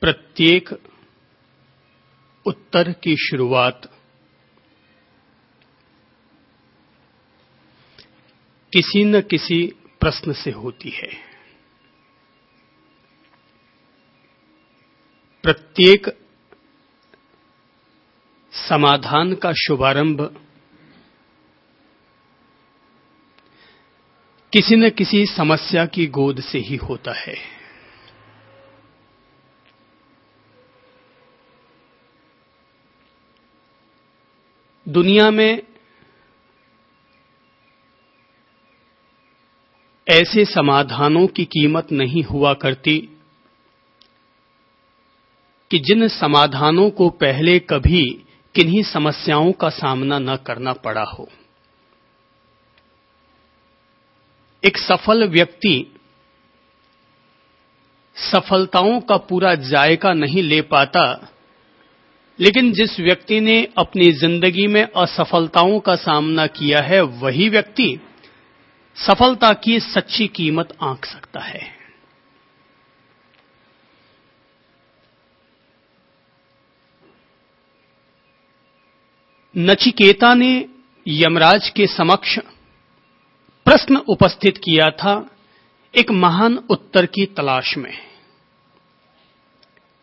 प्रत्येक उत्तर की शुरुआत किसी न किसी प्रश्न से होती है। प्रत्येक समाधान का शुभारंभ किसी न किसी समस्या की गोद से ही होता है। दुनिया में ऐसे समाधानों की कीमत नहीं हुआ करती कि जिन समाधानों को पहले कभी किन्हीं समस्याओं का सामना न करना पड़ा हो। एक सफल व्यक्ति सफलताओं का पूरा जायका नहीं ले पाता, लेकिन जिस व्यक्ति ने अपनी जिंदगी में असफलताओं का सामना किया है, वही व्यक्ति सफलता की सच्ची कीमत आंक सकता है। नचिकेता ने यमराज के समक्ष प्रश्न उपस्थित किया था, एक महान उत्तर की तलाश में।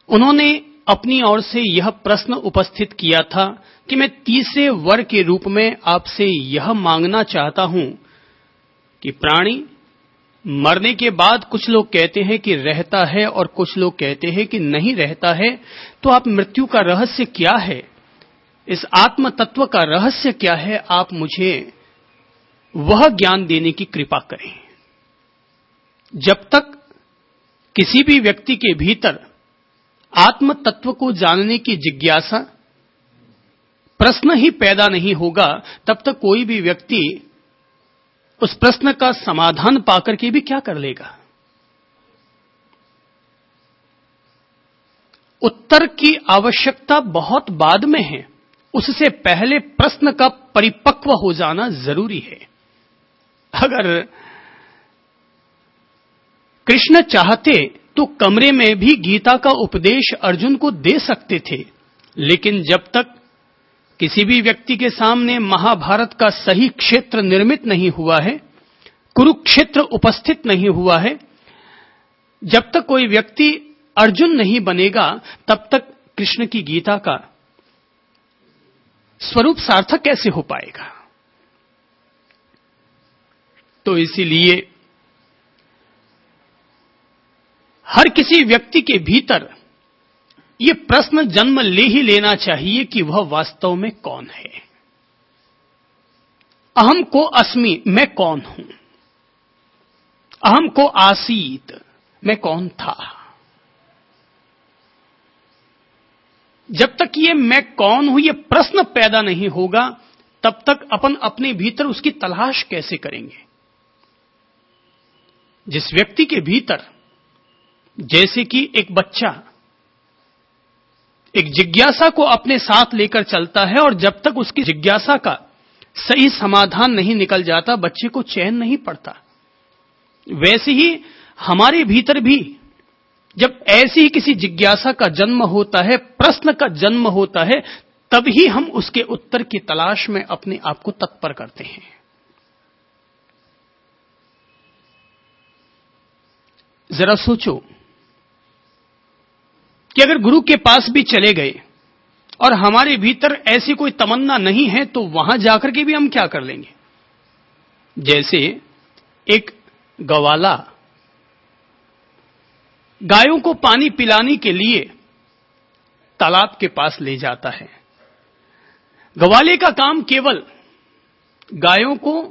उन्होंने अपनी ओर से यह प्रश्न उपस्थित किया था कि मैं तीसरे वर के रूप में आपसे यह मांगना चाहता हूं कि प्राणी मरने के बाद कुछ लोग कहते हैं कि रहता है और कुछ लोग कहते हैं कि नहीं रहता है, तो आप मृत्यु का रहस्य क्या है, इस आत्म तत्व का रहस्य क्या है, आप मुझे वह ज्ञान देने की कृपा करें। जब तक किसी भी व्यक्ति के भीतर आत्म तत्व को जानने की जिज्ञासा प्रश्न ही पैदा नहीं होगा, तब तक कोई भी व्यक्ति उस प्रश्न का समाधान पाकर के भी क्या कर लेगा। उत्तर की आवश्यकता बहुत बाद में है, उससे पहले प्रश्न का परिपक्व हो जाना जरूरी है। अगर कृष्ण चाहते तो कमरे में भी गीता का उपदेश अर्जुन को दे सकते थे, लेकिन जब तक किसी भी व्यक्ति के सामने महाभारत का सही क्षेत्र निर्मित नहीं हुआ है, कुरुक्षेत्र उपस्थित नहीं हुआ है, जब तक कोई व्यक्ति अर्जुन नहीं बनेगा, तब तक कृष्ण की गीता का स्वरूप सार्थक कैसे हो पाएगा। तो इसीलिए हर किसी व्यक्ति के भीतर यह प्रश्न जन्म ले ही लेना चाहिए कि वह वास्तव में कौन है। अहम को अस्मि, मैं कौन हूं। अहम को आसीत, मैं कौन था। जब तक ये मैं कौन हूं ये प्रश्न पैदा नहीं होगा, तब तक अपन अपने भीतर उसकी तलाश कैसे करेंगे। जिस व्यक्ति के भीतर, जैसे कि एक बच्चा एक जिज्ञासा को अपने साथ लेकर चलता है, और जब तक उसकी जिज्ञासा का सही समाधान नहीं निकल जाता, बच्चे को चैन नहीं पड़ता। वैसे ही हमारे भीतर भी जब ऐसी ही किसी जिज्ञासा का जन्म होता है, प्रश्न का जन्म होता है, तभी हम उसके उत्तर की तलाश में अपने आप को तत्पर करते हैं। जरा सोचो कि अगर गुरु के पास भी चले गए और हमारे भीतर ऐसी कोई तमन्ना नहीं है, तो वहां जाकर के भी हम क्या कर लेंगे। जैसे एक गवाला गायों को पानी पिलाने के लिए तालाब के पास ले जाता है। गवाले का काम केवल गायों को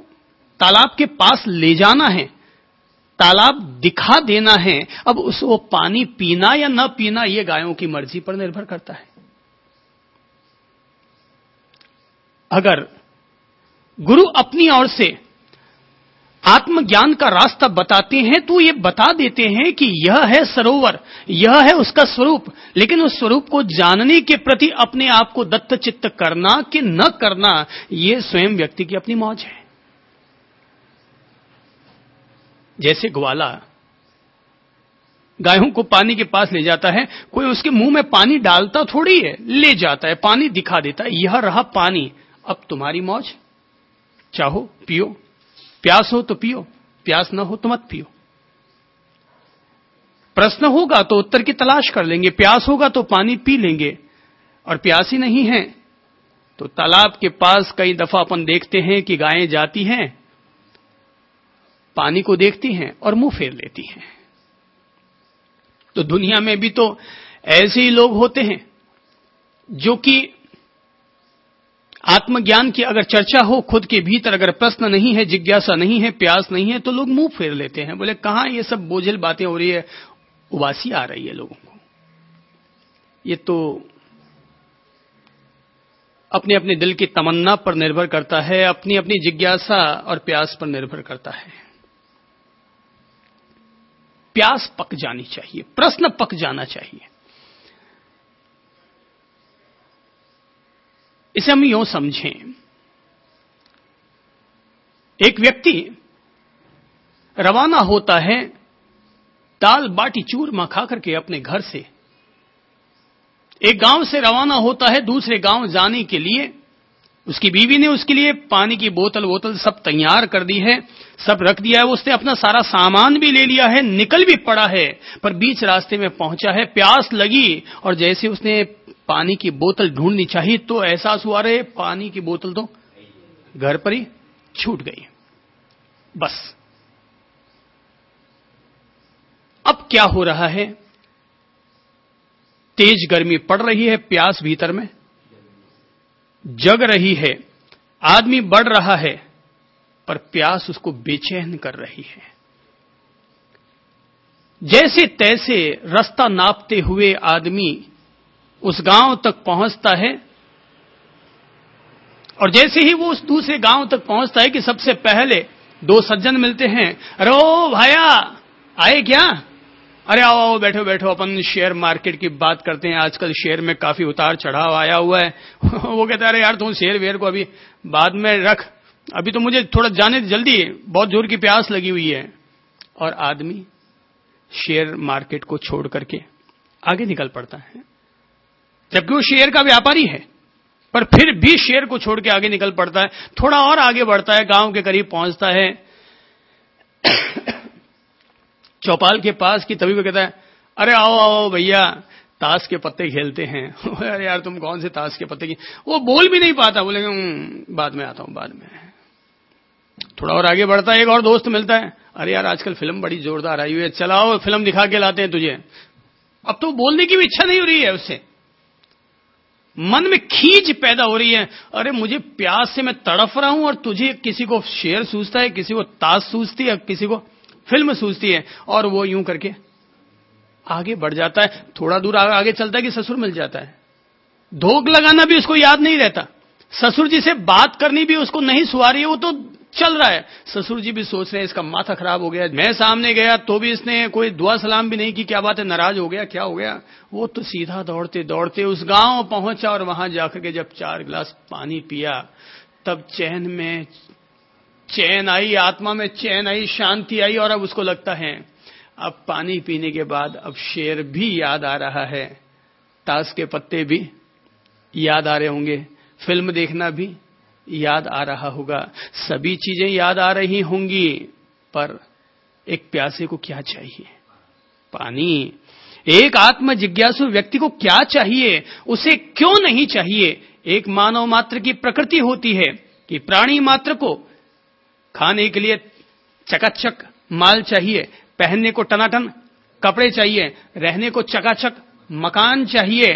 तालाब के पास ले जाना है, तालाब दिखा देना है। अब वो पानी पीना या न पीना, यह गायों की मर्जी पर निर्भर करता है। अगर गुरु अपनी ओर से आत्मज्ञान का रास्ता बताते हैं, तो ये बता देते हैं कि यह है सरोवर, यह है उसका स्वरूप, लेकिन उस स्वरूप को जानने के प्रति अपने आप को दत्तचित्त करना कि न करना, यह स्वयं व्यक्ति की अपनी मौज है। जैसे ग्वाला गायों को पानी के पास ले जाता है, कोई उसके मुंह में पानी डालता थोड़ी है, ले जाता है, पानी दिखा देता है, यह रहा पानी, अब तुम्हारी मौज, चाहो पियो, प्यास हो तो पियो, प्यास न हो तो मत पियो। प्रश्न होगा तो उत्तर की तलाश कर लेंगे, प्यास होगा तो पानी पी लेंगे, और प्यास ही नहीं है तो तालाब के पास कई दफा अपन देखते हैं कि गायें जाती हैं, पानी को देखती हैं और मुंह फेर लेती हैं। तो दुनिया में भी तो ऐसे ही लोग होते हैं जो कि आत्मज्ञान की अगर चर्चा हो, खुद के भीतर अगर प्रश्न नहीं है, जिज्ञासा नहीं है, प्यास नहीं है, तो लोग मुंह फेर लेते हैं, बोले कहां ये सब बोझिल बातें हो रही है, उबासी आ रही है लोगों को। ये तो अपने अपने दिल की तमन्ना पर निर्भर करता है, अपनी अपनी जिज्ञासा और प्यास पर निर्भर करता है। प्यास पक जानी चाहिए, प्रश्न पक जाना चाहिए। इसे हम यूं समझें, एक व्यक्ति रवाना होता है दाल बाटी चूरमा खा करके अपने घर से, एक गांव से रवाना होता है दूसरे गांव जाने के लिए। उसकी बीवी ने उसके लिए पानी की बोतल सब तैयार कर दी है, सब रख दिया है, उसने अपना सारा सामान भी ले लिया है, निकल भी पड़ा है, पर बीच रास्ते में पहुंचा है, प्यास लगी और जैसे उसने पानी की बोतल ढूंढनी चाहिए तो एहसास हुआ रे पानी की बोतल तो घर पर ही छूट गई। बस अब क्या हो रहा है, तेज गर्मी पड़ रही है, प्यास भीतर में जग रही है, आदमी बढ़ रहा है, पर प्यास उसको बेचैन कर रही है। जैसे तैसे रास्ता नापते हुए आदमी उस गांव तक पहुंचता है, और जैसे ही वो उस दूसरे गांव तक पहुंचता है कि सबसे पहले दो सज्जन मिलते हैं। अरे ओ भाया, आए क्या? अरे आओ आओ, बैठो बैठो, अपन शेयर मार्केट की बात करते हैं, आजकल शेयर में काफी उतार चढ़ाव आया हुआ है। वो कहता है अरे यार तुम शेयर वेयर को अभी बाद में रख, अभी तो मुझे थोड़ा जाने जल्दी, बहुत जोर की प्यास लगी हुई है। और आदमी शेयर मार्केट को छोड़ करके आगे निकल पड़ता है, जबकि वो शेयर का व्यापारी है, पर फिर भी शेयर को छोड़ के आगे निकल पड़ता है। थोड़ा और आगे बढ़ता है, गांव के करीब पहुंचता है, चौपाल के पास की, तभी वो कहता है अरे आओ आओ भैया, ताश के पत्ते खेलते हैं। अरे यार तुम कौन से ताश के पत्ते की, वो बोल भी नहीं पाता, बोलेगा बाद में आता हूं, बाद में। थोड़ा और आगे बढ़ता है, एक और दोस्त मिलता है, अरे यार आजकल फिल्म बड़ी जोरदार आई हुई है, चलाओ फिल्म दिखा के लाते हैं तुझे। अब तो बोलने की भी इच्छा नहीं हो रही है उससे, मन में खींच पैदा हो रही है, अरे मुझे प्यास से मैं तड़फ रहा हूं और तुझे किसी को शेर सूझता है, किसी को ताश सूझती है, किसी को फिल्म सूझती है, और वो यूं करके आगे बढ़ जाता है। थोड़ा दूर आगे चलता है कि ससुर मिल जाता है, धोख लगाना भी उसको याद नहीं रहता, ससुर जी से बात करनी भी उसको नहीं सुहा रही है, वो तो चल रहा है। ससुर जी भी सोच रहे हैं इसका माथा खराब हो गया, मैं सामने गया तो भी इसने कोई दुआ सलाम भी नहीं की, क्या बात है, नाराज हो गया, क्या हो गया। वो तो सीधा दौड़ते दौड़ते उस गांव पहुंचा, और वहां जाकर के जब 4 गिलास पानी पिया, तब चैन में चैन आई, आत्मा में चैन आई, शांति आई, और अब उसको लगता है अब पानी पीने के बाद अब शेर भी याद आ रहा है, ताश के पत्ते भी याद आ रहे होंगे, फिल्म देखना भी याद आ रहा होगा, सभी चीजें याद आ रही होंगी, पर एक प्यासे को क्या चाहिए? पानी। एक आत्म जिज्ञासु व्यक्ति को क्या चाहिए, उसे क्यों नहीं चाहिए? एक मानव मात्र की प्रकृति होती है कि प्राणी मात्र को खाने के लिए चकाचक माल चाहिए, पहनने को टनाटन कपड़े चाहिए, रहने को चकाचक मकान चाहिए,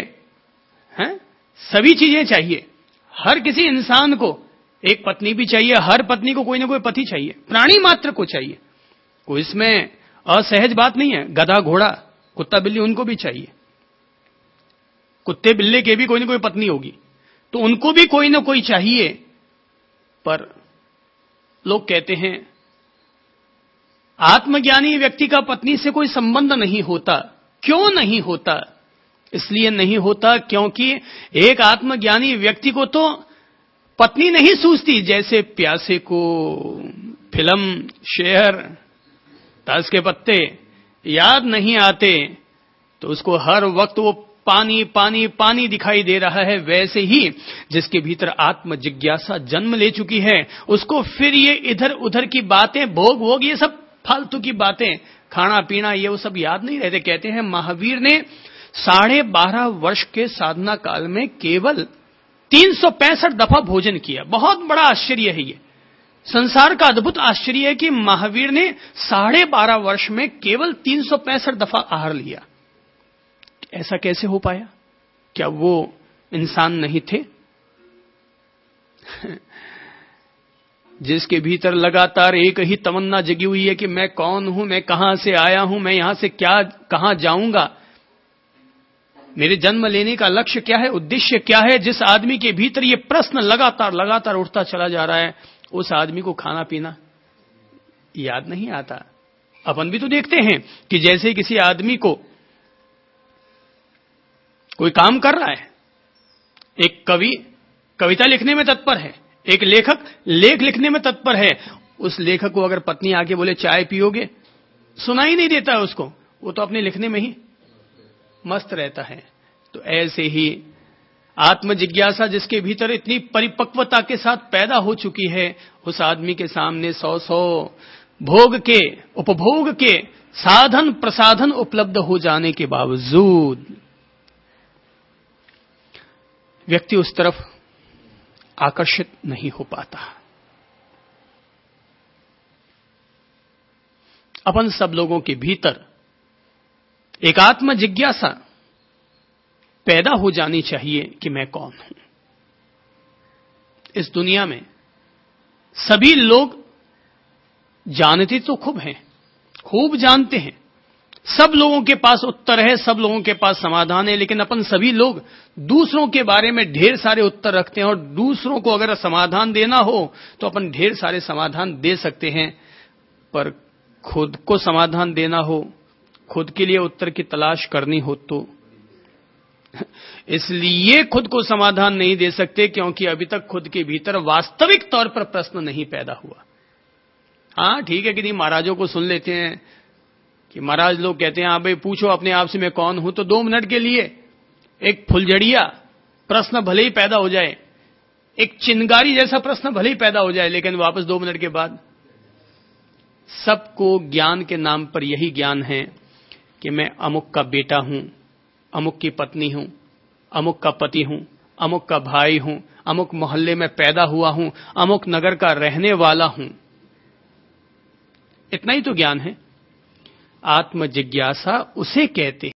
हैं? सभी चीजें चाहिए। हर किसी इंसान को एक पत्नी भी चाहिए, हर पत्नी को कोई ना कोई पति चाहिए, प्राणी मात्र को चाहिए, कोई इसमें असहज बात नहीं है। गधा घोड़ा कुत्ता बिल्ली उनको भी चाहिए, कुत्ते बिल्ले के भी कोई ना कोई पत्नी होगी, तो उनको भी कोई ना कोई चाहिए। पर लोग कहते हैं आत्मज्ञानी व्यक्ति का पत्नी से कोई संबंध नहीं होता। क्यों नहीं होता? इसलिए नहीं होता क्योंकि एक आत्मज्ञानी व्यक्ति को तो पत्नी नहीं सूझती, जैसे प्यासे को फिल्म, शेयर, ताश के पत्ते याद नहीं आते तो उसको हर वक्त वो पानी पानी पानी दिखाई दे रहा है। वैसे ही जिसके भीतर आत्म जिज्ञासा जन्म ले चुकी है, उसको फिर ये इधर उधर की बातें, भोग ये सब फालतू की बातें, खाना पीना ये वो सब याद नहीं रहते। कहते हैं महावीर ने 12.5 वर्ष के साधना काल में केवल 365 दफा भोजन किया। बहुत बड़ा आश्चर्य है ये, संसार का अद्भुत आश्चर्य है कि महावीर ने 12.5 वर्ष में केवल 365 दफा आहार लिया। ऐसा कैसे हो पाया? क्या वो इंसान नहीं थे? जिसके भीतर लगातार एक ही तमन्ना जगी हुई है कि मैं कौन हूं, मैं कहां से आया हूं, मैं यहां से क्या कहां जाऊंगा, मेरे जन्म लेने का लक्ष्य क्या है, उद्देश्य क्या है। जिस आदमी के भीतर ये प्रश्न लगातार लगातार उठता चला जा रहा है, उस आदमी को खाना पीना याद नहीं आता। अपन भी तो देखते हैं कि जैसे किसी आदमी को कोई काम कर रहा है, एक कवि कविता लिखने में तत्पर है, एक लेखक लेख लिखने में तत्पर है, उस लेखक को अगर पत्नी आके बोले चाय पियोगे, सुनाई नहीं देता है उसको, वो तो अपने लिखने में ही मस्त रहता है। तो ऐसे ही आत्म जिज्ञासा जिसके भीतर इतनी परिपक्वता के साथ पैदा हो चुकी है, उस आदमी के सामने 100 भोग के, उपभोग के साधन प्रसाधन उपलब्ध हो जाने के बावजूद व्यक्ति उस तरफ आकर्षित नहीं हो पाता। अपन सब लोगों के भीतर एक आत्म जिज्ञासा पैदा हो जानी चाहिए कि मैं कौन हूं। इस दुनिया में सभी लोग जानते तो खूब जानते हैं, सब लोगों के पास उत्तर है, सब लोगों के पास समाधान है, लेकिन अपन सभी लोग दूसरों के बारे में ढेर सारे उत्तर रखते हैं, और दूसरों को अगर समाधान देना हो तो अपन ढेर सारे समाधान दे सकते हैं, पर खुद को समाधान देना हो, खुद के लिए उत्तर की तलाश करनी हो तो इसलिए खुद को समाधान नहीं दे सकते क्योंकि अभी तक खुद के भीतर वास्तविक तौर पर प्रश्न नहीं पैदा हुआ। हाँ ठीक है कि नहीं, महाराजों को सुन लेते हैं कि महाराज लोग कहते हैं हाँ भाई पूछो अपने आप से मैं कौन हूं, तो 2 मिनट के लिए एक फुलझड़िया प्रश्न भले ही पैदा हो जाए, एक चिंगारी जैसा प्रश्न भले ही पैदा हो जाए, लेकिन वापस 2 मिनट के बाद सबको ज्ञान के नाम पर यही ज्ञान है कि मैं अमुक का बेटा हूं, अमुक की पत्नी हूं, अमुक का पति हूं, अमुक का भाई हूं, अमुक मोहल्ले में पैदा हुआ हूं, अमुक नगर का रहने वाला हूं। इतना ही तो ज्ञान है। आत्म जिज्ञासा उसे कहते हैं